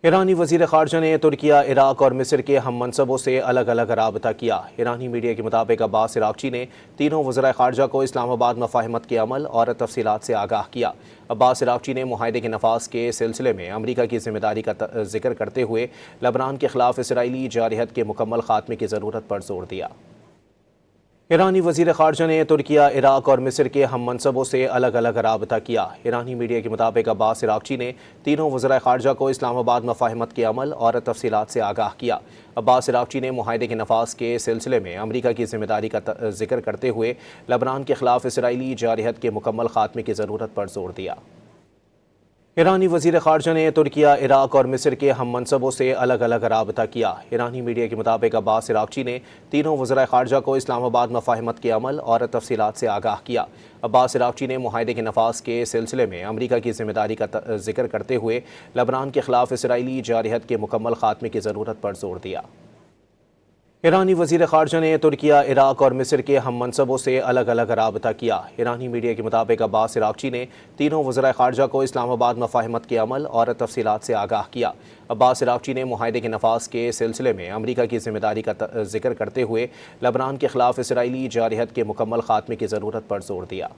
ईरानी वज़ीर ख़ारजा ने तुर्किया, इराक़ और मिस्र के हम मनसबों से अलग अलग राबता किया। ईरानी मीडिया के मुताबिक अब्बास इराक़ची ने तीनों वज़राए ख़ारजा को इस्लामाबाद मफ़ाहिमत के अमल और तफ़सीलात से आगाह किया। अब्बास इराक़ची ने मुआहदे के नफाज़ के सिलसिले में अमरीका की ज़िम्मेदारी का जिक्र करते हुए लबनान के ख़िलाफ़ इसराइली जारहत के मुकम्मल ख़ात्मे की ज़रूरत पर जोर दिया। ईरानी वज़ीर ख़ारजा ने तुर्किया, इराक़ और मिस्र के हम मनसबों से अलग अलग राबता किया। ईरानी मीडिया के मुताबिक अब्बास इराक़ची ने तीनों वज़राए ख़ारजा को इस्लामाबाद मफ़ाहिमत के अमल और तफ़सीलात से आगाह किया। अब्बास इराक़ची ने मुआहदे के नफाज़ के सिलसिले में अमरीका की ज़िम्मेदारी का जिक्र करते हुए लबनान के ख़िलाफ़ इसराइली जारहत के मुकम्मल ख़ात्मे की ज़रूरत पर जोर दिया। ईरानी वज़ीर ख़ारजा ने तुर्किया, इराक़ और मिस्र के हम मनसबों से अलग अलग राबता किया। ईरानी मीडिया के मुताबिक अब्बास इराक़ची ने तीनों वज़राए ख़ारजा को इस्लामाबाद मफ़ाहिमत के अमल और तफ़सीलात से आगाह किया। अब्बास इराक़ची ने मुआहदे के नफाज़ के सिलसिले में अमरीका की ज़िम्मेदारी का जिक्र करते हुए लबनान के ख़िलाफ़ इसराइली जारहत के मुकम्मल ख़ात्मे की ज़रूरत पर जोर दिया। ईरानी वज़ीर ख़ारजा ने तुर्किया, इराक़ और मिस्र के हम मनसबों से अलग अलग राबता किया। ईरानी मीडिया के मुताबिक अब्बास इराक़ची ने तीनों वज़राए ख़ारजा को इस्लामाबाद मफ़ाहिमत के अमल और तफ़सीलात से आगाह किया। अब्बास इराक़ची ने मुआहदे के नफाज़ के सिलसिले में अमरीका की ज़िम्मेदारी का जिक्र करते हुए लबनान के ख़िलाफ़ इसराइली जारहत के मुकम्मल ख़ात्मे की ज़रूरत पर जोर दिया।